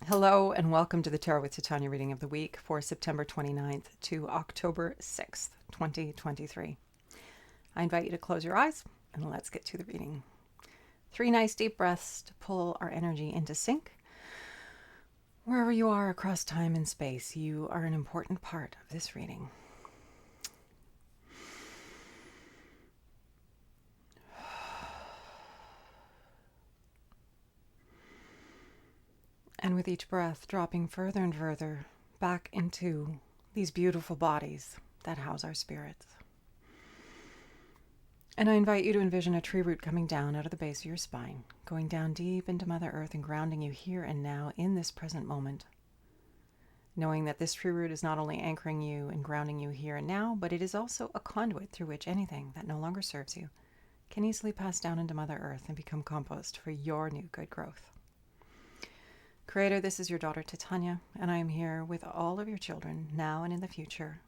Hello and welcome to the Tarot with Titania reading of the week for September 29th to October 6th, 2023. I invite you to close your eyes and let's get to the reading. 3 nice deep breaths to pull our energy into sync. Wherever you are across time and space, you are an important part of this reading. And with each breath, dropping further and further back into these beautiful bodies that house our spirits. And I invite you to envision a tree root coming down out of the base of your spine, going down deep into Mother Earth and grounding you here and now in this present moment. Knowing that this tree root is not only anchoring you and grounding you here and now, but it is also a conduit through which anything that no longer serves you can easily pass down into Mother Earth and become compost for your new good growth. Creator, this is your daughter Titania, and I am here with all of your children, now and in the future,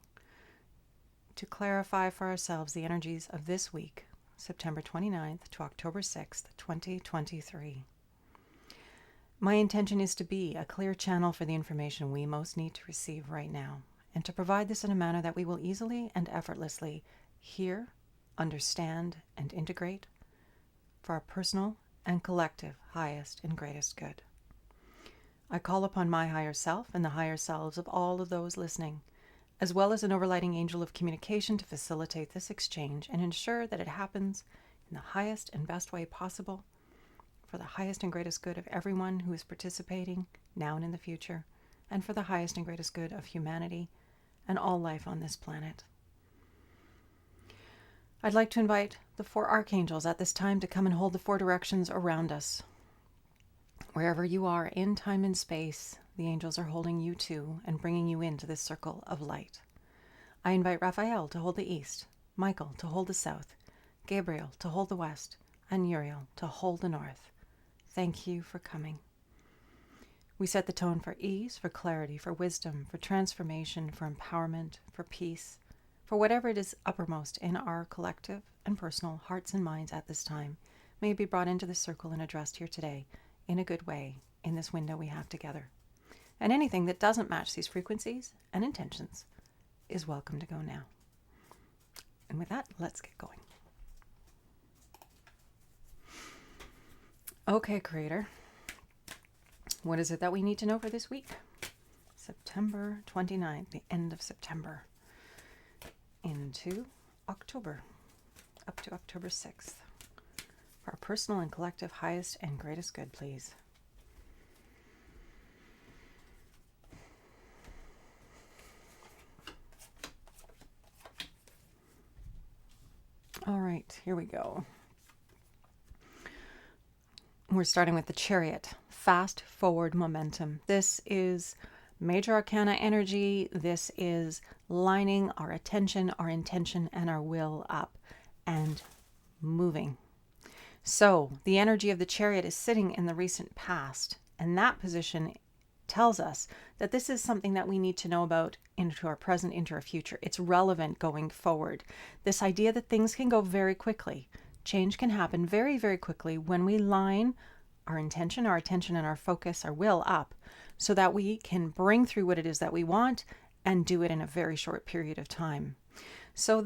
to clarify for ourselves the energies of this week, September 29th to October 6th, 2023. My intention is to be a clear channel for the information we most need to receive right now, and to provide this in a manner that we will easily and effortlessly hear, understand, and integrate for our personal and collective highest and greatest good. I call upon my higher self and the higher selves of all of those listening, as well as an overlighting angel of communication to facilitate this exchange and ensure that it happens in the highest and best way possible for the highest and greatest good of everyone who is participating now and in the future, and for the highest and greatest good of humanity and all life on this planet. I'd like to invite the 4 archangels at this time to come and hold the 4 directions around us. Wherever you are in time and space, the angels are holding you too and bringing you into this circle of light. I invite Raphael to hold the east, Michael to hold the south, Gabriel to hold the west, and Uriel to hold the north. Thank you for coming. We set the tone for ease, for clarity, for wisdom, for transformation, for empowerment, for peace, for whatever it is uppermost in our collective and personal hearts and minds at this time may be brought into the circle and addressed here today in a good way in this window we have together. And anything that doesn't match these frequencies and intentions is welcome to go now. And with that, let's get going. Okay, Creator. What is it that we need to know for this week? September 29th, the end of September, into October, up to October 6th. For our personal and collective highest and greatest good, please. All right, here we go. We're starting with the Chariot, fast forward momentum. This is major arcana energy. This is lining our attention, our intention, and our will up and moving. So the energy of the Chariot is sitting in the recent past, and that position tells us that this is something that we need to know about into our present, into our future. It's relevant going forward. This idea that things can go very quickly. Change can happen very, very quickly when we line our intention, our attention, and our focus, our will up so that we can bring through what it is that we want and do it in a very short period of time. So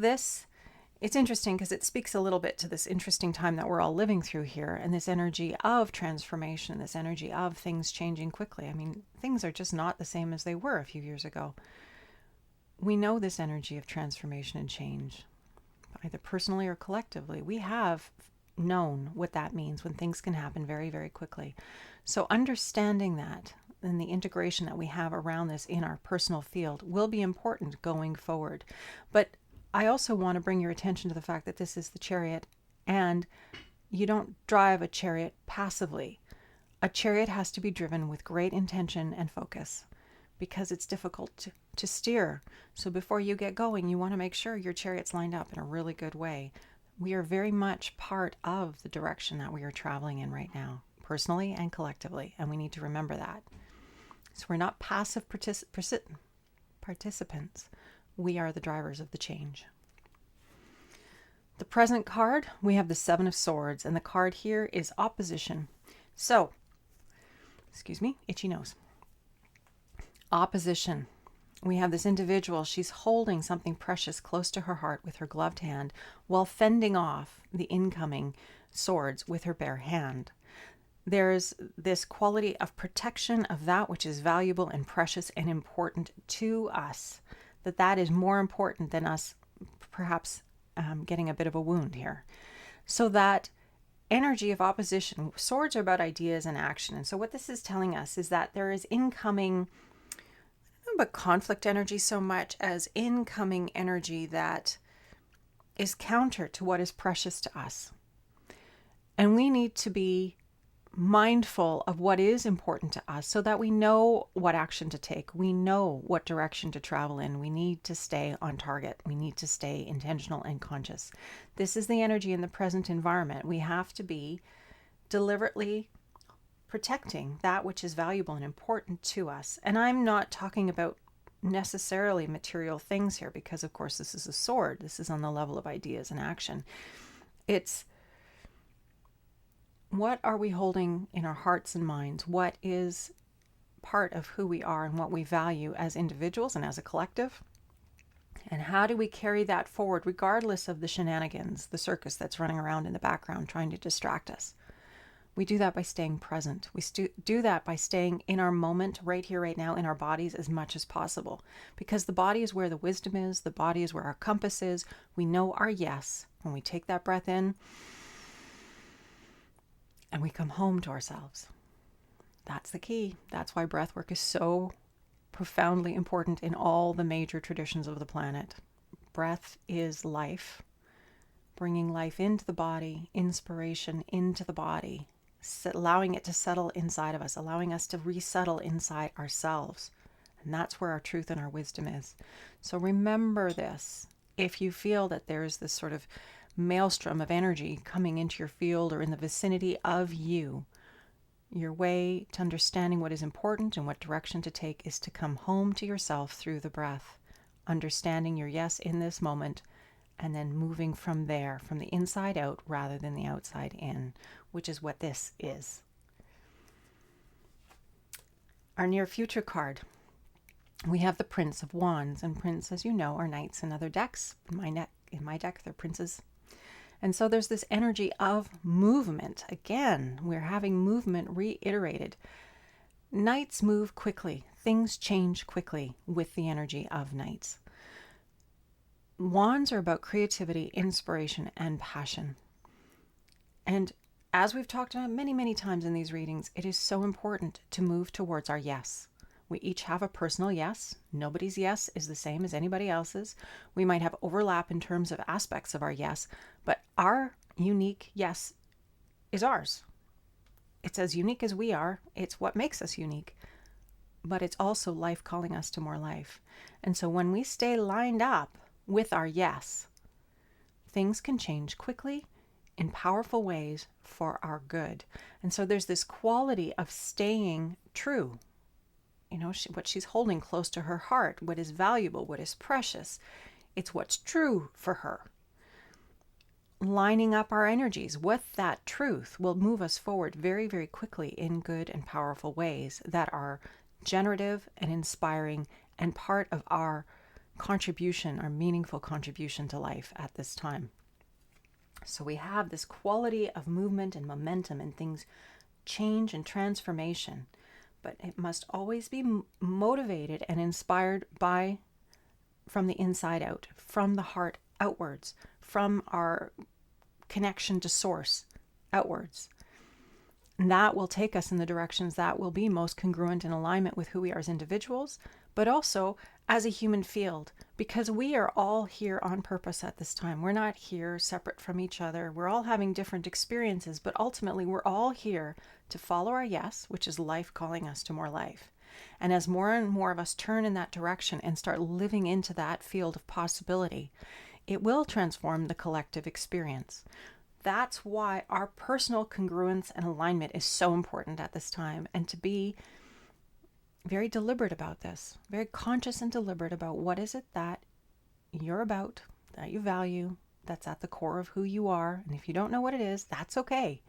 it's interesting because it speaks a little bit to this interesting time that we're all living through here and this energy of transformation, this energy of things changing quickly. I mean, things are just not the same as they were a few years ago. We know this energy of transformation and change, either personally or collectively. We have known what that means when things can happen very, very quickly. So understanding that and the integration that we have around this in our personal field will be important going forward. But I also want to bring your attention to the fact that this is the Chariot, and you don't drive a chariot passively. A chariot has to be driven with great intention and focus because it's difficult to steer. So before you get going, you want to make sure your chariot's lined up in a really good way. We are very much part of the direction that we are traveling in right now, personally and collectively, and we need to remember that. So we're not passive participants. We are the drivers of the change. The present card, we have the 7 of Swords, and the card here is opposition. So, excuse me, itchy nose. Opposition. We have this individual, she's holding something precious close to her heart with her gloved hand while fending off the incoming swords with her bare hand. There's this quality of protection of that which is valuable and precious and important to us, that is more important than us perhaps getting a bit of a wound here. So that energy of opposition, swords are about ideas and action. And so what this is telling us is that there is incoming, not about conflict energy so much as incoming energy that is counter to what is precious to us. And we need to be mindful of what is important to us so that we know what action to take. We know what direction to travel in. We need to stay on target. We need to stay intentional and conscious. This is the energy in the present environment. We have to be deliberately protecting that which is valuable and important to us. And I'm not talking about necessarily material things here because, of course, this is a sword. This is on the level of ideas and action. It's what are we holding in our hearts and minds? What is part of who we are and what we value as individuals and as a collective? And how do we carry that forward regardless of the shenanigans, the circus that's running around in the background trying to distract us? We do that by staying present. We do that by staying in our moment, right here, right now, in our bodies as much as possible. Because the body is where the wisdom is. The body is where our compass is. We know our yes when we take that breath in and we come home to ourselves. That's the key. That's why breath work is so profoundly important in all the major traditions of the planet. Breath is life, bringing life into the body, inspiration into the body, allowing it to settle inside of us, allowing us to resettle inside ourselves. And that's where our truth and our wisdom is. So remember this. If you feel that there's this sort of maelstrom of energy coming into your field or in the vicinity of you, your way to understanding what is important and what direction to take is to come home to yourself through the breath, understanding your yes in this moment, and then moving from there, from the inside out rather than the outside in, which is what this is. Our near future card, we have the Prince of Wands, and Prince, as you know, are knights in other decks. In my deck, they're princes. And so there's this energy of movement. Again, we're having movement reiterated. Knights move quickly. Things change quickly with the energy of knights. Wands are about creativity, inspiration, and passion. And as we've talked about many, many times in these readings, it is so important to move towards our yes. We each have a personal yes. Nobody's yes is the same as anybody else's. We might have overlap in terms of aspects of our yes, but our unique yes is ours. It's as unique as we are. It's what makes us unique. But it's also life calling us to more life. And so when we stay lined up with our yes, things can change quickly in powerful ways for our good. And so there's this quality of staying true. You know, what she's holding close to her heart, what is valuable, what is precious. It's what's true for her. Lining up our energies with that truth will move us forward very, very quickly in good and powerful ways that are generative and inspiring and part of our contribution, our meaningful contribution to life at this time. So we have this quality of movement and momentum and things change and transformation. But it must always be motivated and inspired from the inside out, from the heart outwards, from our connection to source outwards. And that will take us in the directions that will be most congruent in alignment with who we are as individuals, but also as a human field, because we are all here on purpose at this time. We're not here separate from each other. We're all having different experiences, but ultimately we're all here to follow our yes, which is life calling us to more life. And as more and more of us turn in that direction and start living into that field of possibility, it will transform the collective experience. That's why our personal congruence and alignment is so important at this time, and to be very deliberate about this, very conscious and deliberate about what is it that you're about, that you value, that's at the core of who you are. And if you don't know what it is, that's okay.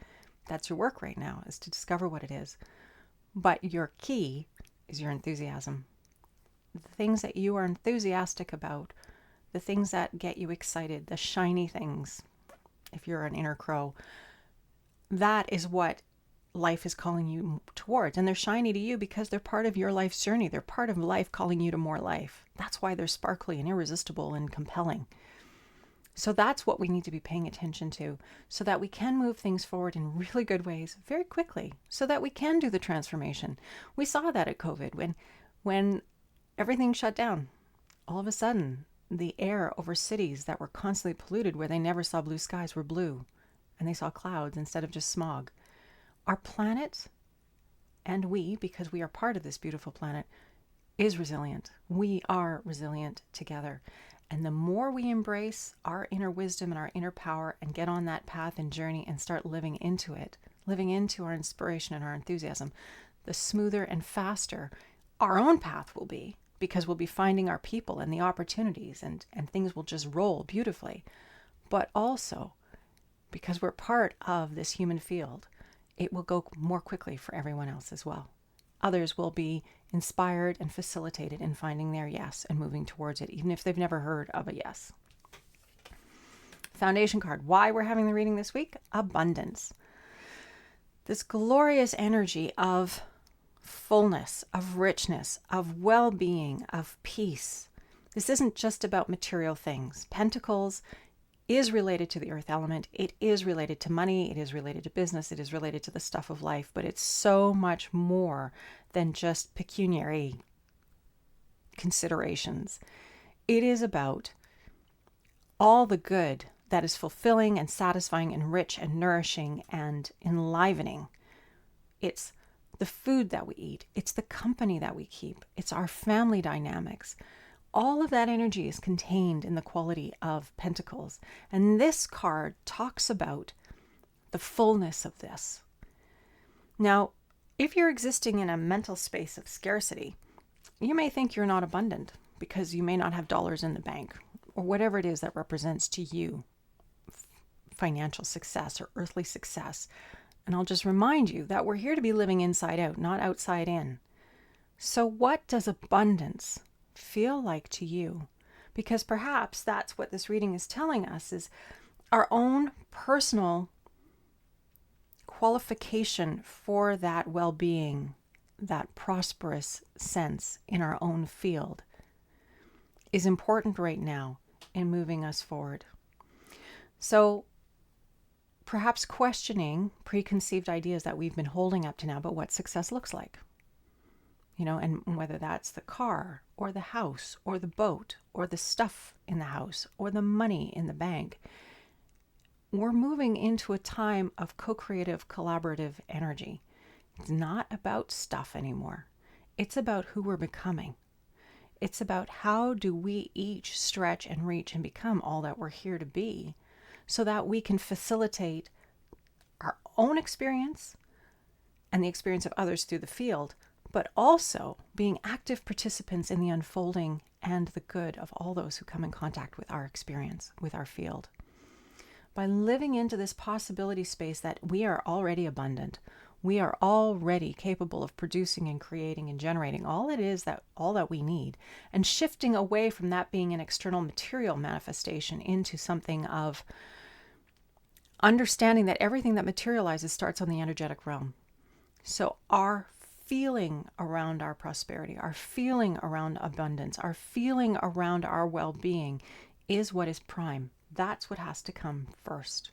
That's your work right now, is to discover what it is. But your key is your enthusiasm. the things that you are enthusiastic about, the things that get you excited, the shiny things, if you're an inner crow, that is what life is calling you towards. And they're shiny to you because they're part of your life's journey. They're part of life calling you to more life. That's why they're sparkly and irresistible and compelling. So that's what we need to be paying attention to, so that we can move things forward in really good ways very quickly, so that we can do the transformation. We saw that at COVID when everything shut down. All of a sudden, the air over cities that were constantly polluted, where they never saw blue skies, were blue, and they saw clouds instead of just smog. Our planet, and we, because we are part of this beautiful planet, is resilient. We are resilient together. And the more we embrace our inner wisdom and our inner power and get on that path and journey and start living into it, living into our inspiration and our enthusiasm, the smoother and faster our own path will be, because we'll be finding our people and the opportunities, and things will just roll beautifully. But also, because we're part of this human field, it will go more quickly for everyone else as well. Others will be inspired and facilitated in finding their yes and moving towards it, even if they've never heard of a yes. Foundation card. Why we're having the reading this week? Abundance. This glorious energy of fullness, of richness, of well-being, of peace. This isn't just about material things. Pentacles is related to the earth element. It is related to money. It is related to business. It is related to the stuff of life, but it's so much more than just pecuniary considerations. It is about all the good that is fulfilling and satisfying and rich and nourishing and enlivening. It's the food that we eat. It's the company that we keep. It's our family dynamics. All of that energy is contained in the quality of Pentacles. And this card talks about the fullness of this. Now, if you're existing in a mental space of scarcity, you may think you're not abundant because you may not have dollars in the bank, or whatever it is that represents to you financial success or earthly success. And I'll just remind you that we're here to be living inside out, not outside in. So what does abundance feel like to you? Because perhaps that's what this reading is telling us, is our own personal qualification for that well-being, that prosperous sense in our own field is important right now in moving us forward. So perhaps questioning preconceived ideas that we've been holding up to now about what success looks like. And whether that's the car or the house or the boat or the stuff in the house or the money in the bank. We're moving into a time of co-creative, collaborative energy. It's not about stuff anymore. It's about who we're becoming. It's about how do we each stretch and reach and become all that we're here to be, so that we can facilitate our own experience and the experience of others through the field, but also being active participants in the unfolding and the good of all those who come in contact with our experience, with our field. By living into this possibility space that we are already abundant, we are already capable of producing and creating and generating all that we need, and shifting away from that being an external material manifestation into something of understanding that everything that materializes starts on the energetic realm. So our feeling around our prosperity, our feeling around abundance, our feeling around our well-being is what is prime. That's what has to come first.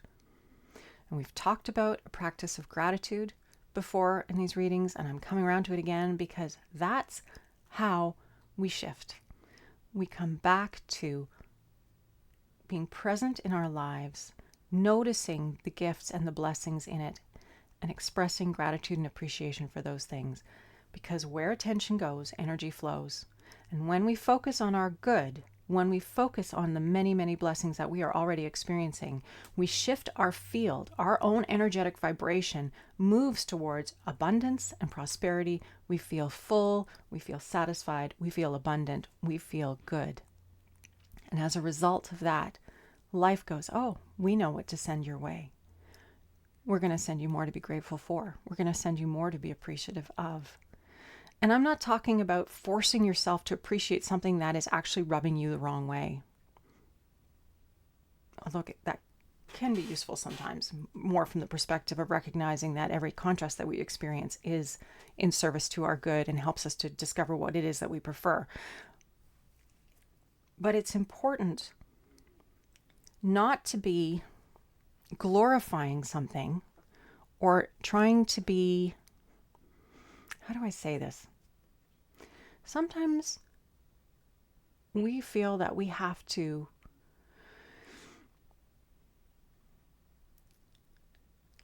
And we've talked about a practice of gratitude before in these readings, and I'm coming around to it again because that's how we shift. We come back to being present in our lives, noticing the gifts and the blessings in it, and expressing gratitude and appreciation for those things. Because where attention goes, energy flows. And when we focus on our good, when we focus on the many, many blessings that we are already experiencing, we shift our field. Our own energetic vibration moves towards abundance and prosperity. We feel full, we feel satisfied, we feel abundant, we feel good. And as a result of that, life goes, oh, we know what to send your way. We're going to send you more to be grateful for. We're going to send you more to be appreciative of. And I'm not talking about forcing yourself to appreciate something that is actually rubbing you the wrong way. Although that can be useful sometimes, more from the perspective of recognizing that every contrast that we experience is in service to our good and helps us to discover what it is that we prefer. But it's important not to be glorifying something or trying to be, how do I say this? Sometimes we feel that we have to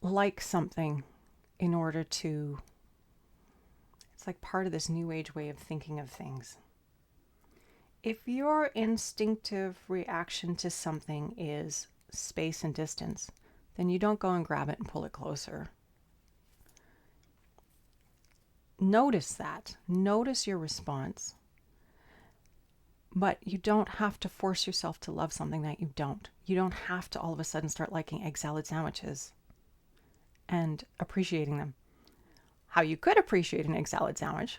like something in order to, it's like part of this new age way of thinking of things. If your instinctive reaction to something is space and distance, then you don't go and grab it and pull it closer. Notice that. Notice your response. But you don't have to force yourself to love something that you don't. You don't have to all of a sudden start liking egg salad sandwiches and appreciating them. How you could appreciate an egg salad sandwich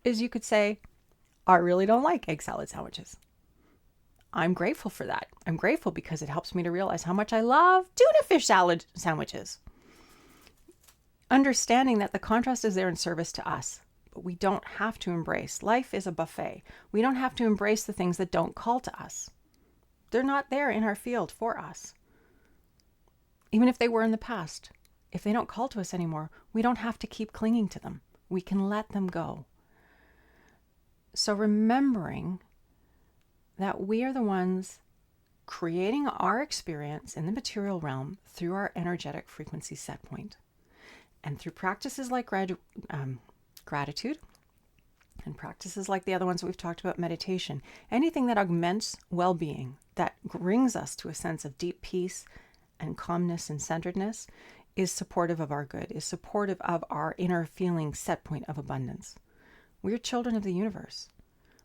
is you could say, I really don't like egg salad sandwiches. I'm grateful for that. I'm grateful because it helps me to realize how much I love tuna fish salad sandwiches. Understanding that the contrast is there in service to us, but we don't have to embrace. Life is a buffet. We don't have to embrace the things that don't call to us. They're not there in our field for us. Even if they were in the past. If they don't call to us anymore, we don't have to keep clinging to them. We can let them go. So remembering that we are the ones creating our experience in the material realm through our energetic frequency set point. And through practices like gratitude and practices like the other ones that we've talked about, meditation, anything that augments well-being, that brings us to a sense of deep peace and calmness and centeredness, is supportive of our good, is supportive of our inner feeling set point of abundance. We're children of the universe.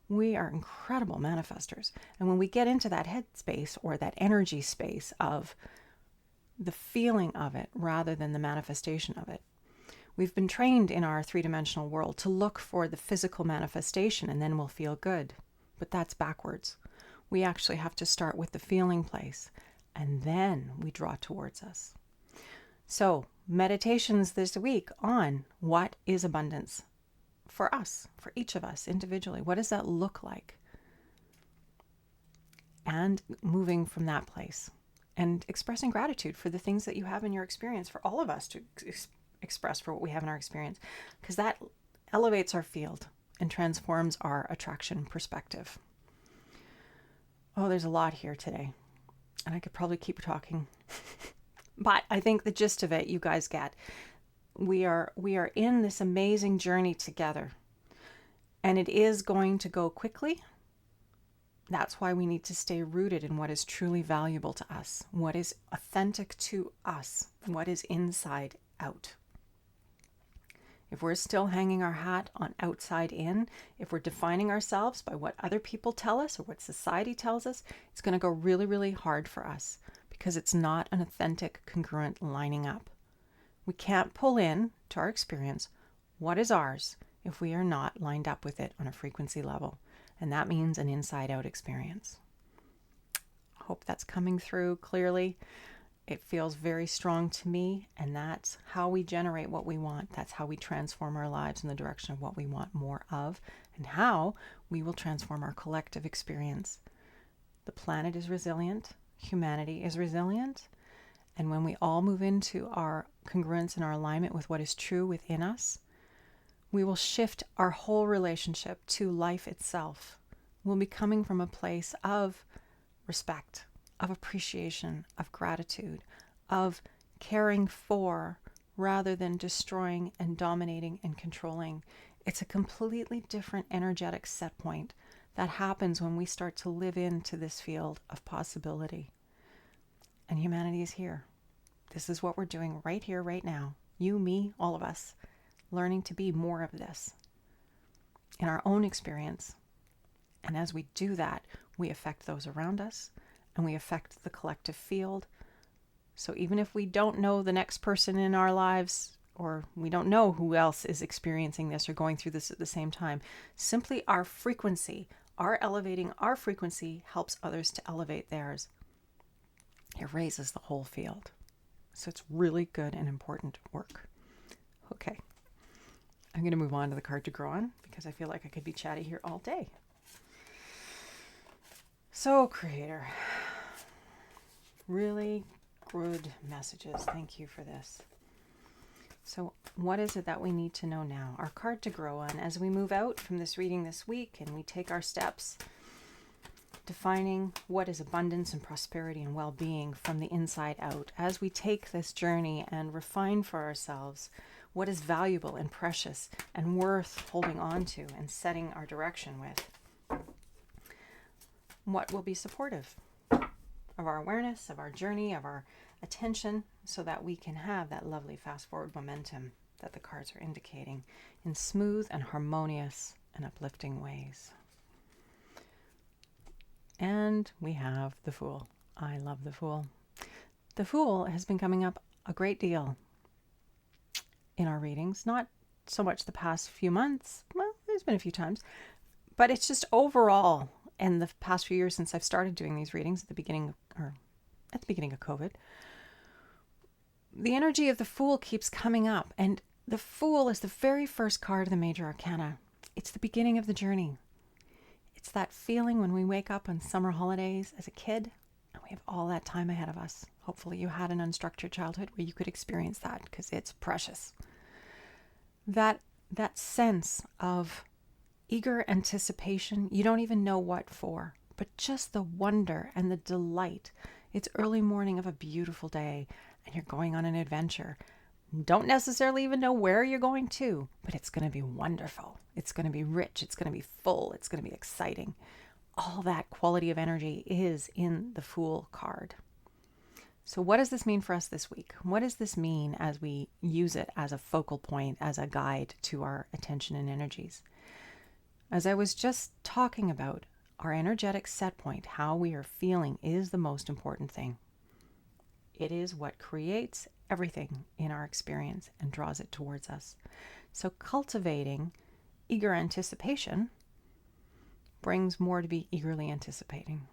We are incredible manifestors. And when we get into that head space or that energy space of the feeling of it rather than the manifestation of it, we've been trained in our three-dimensional world to look for the physical manifestation and then we'll feel good. But that's backwards. We actually have to start with the feeling place and then we draw towards us. So, meditations this week on what is abundance for us, for each of us individually. What does that look like? And moving from that place and expressing gratitude for the things that you have in your experience, for all of us to express for what we have in our experience, because that elevates our field and transforms our attraction perspective. Oh, there's a lot here today, and I could probably keep talking. But I think the gist of it, you guys get. We are in this amazing journey together. And it is going to go quickly. That's why we need to stay rooted in what is truly valuable to us, what is authentic to us, what is inside out. If we're still hanging our hat on outside in, if we're defining ourselves by what other people tell us or what society tells us, it's going to go really, really hard for us. Because it's not an authentic, congruent lining up. We can't pull in to our experience what is ours if we are not lined up with it on a frequency level. And that means an inside-out experience. I hope that's coming through clearly. It feels very strong to me, and that's how we generate what we want. That's how we transform our lives in the direction of what we want more of, and how we will transform our collective experience. The planet is resilient. Humanity is resilient, and when we all move into our congruence and our alignment with what is true within us, we will shift our whole relationship to life itself. We'll be coming from a place of respect, of appreciation, of gratitude, of caring for rather than destroying and dominating and controlling. It's a completely different energetic set point that happens when we start to live into this field of possibility. And humanity is here. This is what we're doing right here, right now. You, me, all of us, learning to be more of this in our own experience. And as we do that, we affect those around us and we affect the collective field. So even if we don't know the next person in our lives or we don't know who else is experiencing this or going through this at the same time. Simply our frequency, our elevating our frequency helps others to elevate theirs. It raises the whole field. So it's really good and important work. Okay. I'm going to move on to the card to grow on because I feel like I could be chatty here all day. So, Creator, really good messages. Thank you for this. So what is it that we need to know now? Our card to grow on as we move out from this reading this week and we take our steps defining what is abundance and prosperity and well-being from the inside out. As we take this journey and refine for ourselves what is valuable and precious and worth holding on to and setting our direction with, what will be supportive of our awareness, of our journey, of our attention, so that we can have that lovely fast forward momentum that the cards are indicating in smooth and harmonious and uplifting ways. And we have the Fool. I love the Fool. The Fool has been coming up a great deal in our readings, not so much the past few months. Well, there's been a few times, but it's just overall in the past few years since I've started doing these readings at the beginning of COVID. The energy of the Fool keeps coming up, and the Fool is the very first card of the major arcana. It's the beginning of the journey. It's that feeling when we wake up on summer holidays as a kid and we have all that time ahead of us. Hopefully you had an unstructured childhood where you could experience that, because it's precious. That sense of eager anticipation, you don't even know what for, but just the wonder and the delight. It's early morning of a beautiful day and you're going on an adventure. Don't necessarily even know where you're going to, but it's going to be wonderful. It's going to be rich. It's going to be full. It's going to be exciting. All that quality of energy is in the Fool card. So what does this mean for us this week? What does this mean as we use it as a focal point, as a guide to our attention and energies? As I was just talking about, our energetic set point, how we are feeling, is the most important thing. It is what creates everything in our experience and draws it towards us. So cultivating eager anticipation brings more to be eagerly anticipating.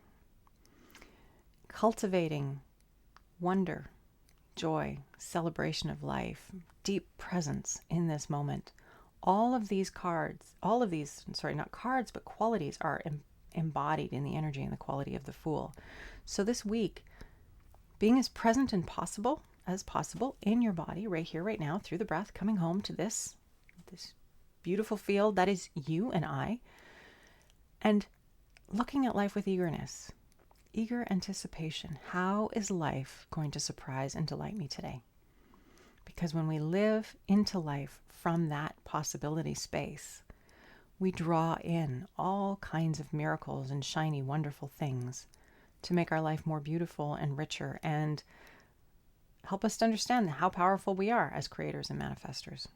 Cultivating wonder, joy, celebration of life, deep presence in this moment. All of these cards, not cards, but qualities are embodied in the energy and the quality of the Fool. So this week, being as present and as possible in your body, right here, right now, through the breath, coming home to this beautiful field that is you and I, and looking at life with eagerness, eager anticipation. How is life going to surprise and delight me today? Because when we live into life from that possibility space, we draw in all kinds of miracles and shiny, wonderful things to make our life more beautiful and richer and help us to understand how powerful we are as creators and manifestors.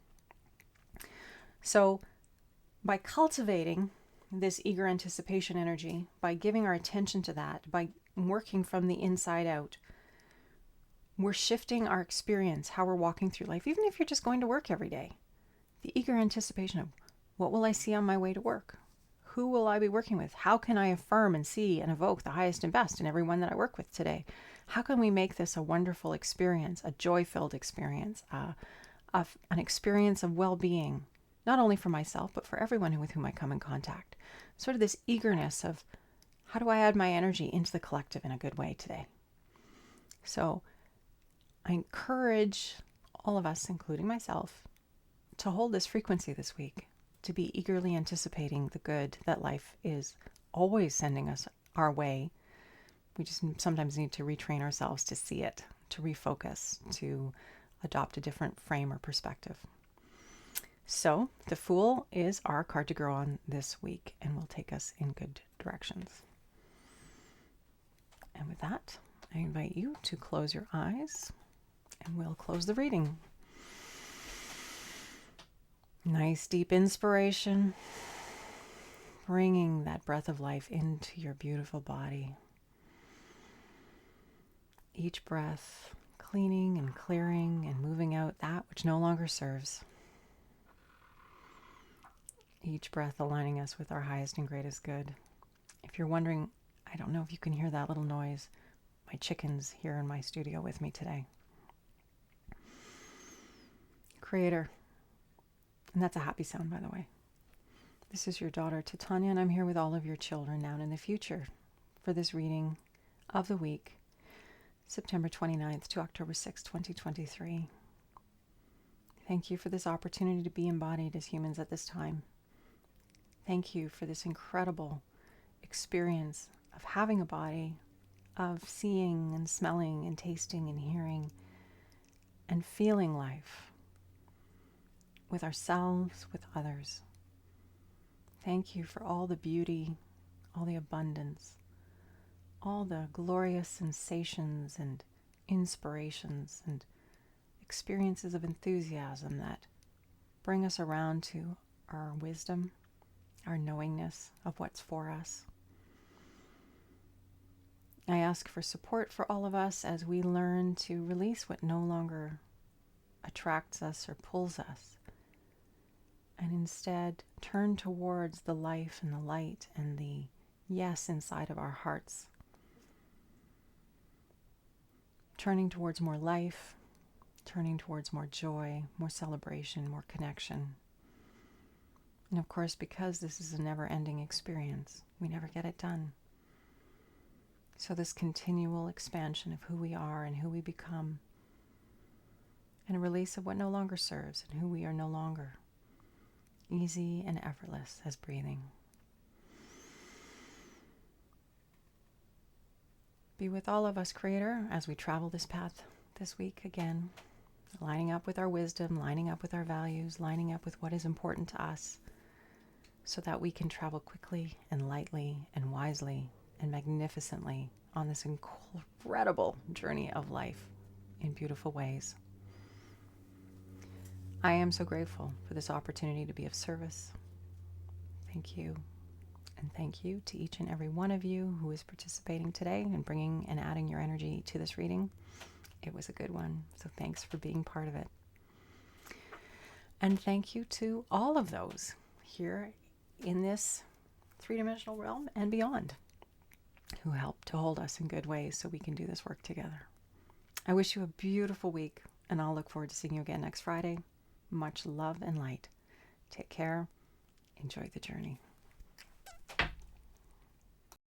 So by cultivating this eager anticipation energy, by giving our attention to that, by working from the inside out, we're shifting our experience, how we're walking through life, even if you're just going to work every day. The eager anticipation of, what will I see on my way to work? Who will I be working with? How can I affirm and see and evoke the highest and best in everyone that I work with today? How can we make this a wonderful experience, a joy-filled experience, an experience of well-being, not only for myself, but for everyone with whom I come in contact? Sort of this eagerness of, how do I add my energy into the collective in a good way today? So I encourage all of us, including myself, to hold this frequency this week, to be eagerly anticipating the good that life is always sending us our way. We just sometimes need to retrain ourselves to see it, to refocus, to adopt a different frame or perspective. So the Fool is our card to grow on this week and will take us in good directions. And with that, I invite you to close your eyes and we'll close the reading. Nice deep inspiration, bringing that breath of life into your beautiful body. Each breath cleaning and clearing and moving out that which no longer serves. Each breath aligning us with our highest and greatest good. If you're wondering, I don't know if you can hear that little noise. My chicken's here in my studio with me today. Creator. And that's a happy sound, by the way. This is your daughter, Titania, and I'm here with all of your children now and in the future for this reading of the week, September 29th to October 6th, 2023. Thank you for this opportunity to be embodied as humans at this time. Thank you for this incredible experience of having a body, of seeing and smelling and tasting and hearing and feeling life with ourselves, with others. Thank you for all the beauty, all the abundance, all the glorious sensations and inspirations and experiences of enthusiasm that bring us around to our wisdom, our knowingness of what's for us. I ask for support for all of us as we learn to release what no longer attracts us or pulls us, and instead turn towards the life and the light and the yes inside of our hearts. Turning towards more life, turning towards more joy, more celebration, more connection. And of course, because this is a never-ending experience, we never get it done. So this continual expansion of who we are and who we become, and a release of what no longer serves and who we are no longer. Easy and effortless as breathing. Be with all of us, Creator, as we travel this path this week again, lining up with our wisdom, lining up with our values, lining up with what is important to us, so that we can travel quickly and lightly and wisely and magnificently on this incredible journey of life in beautiful ways. I am so grateful for this opportunity to be of service. Thank you. And thank you to each and every one of you who is participating today and bringing and adding your energy to this reading. It was a good one, so thanks for being part of it. And thank you to all of those here in this three-dimensional realm and beyond who help to hold us in good ways so we can do this work together. I wish you a beautiful week, and I'll look forward to seeing you again next Friday. Much love and light. Take care. Enjoy the journey.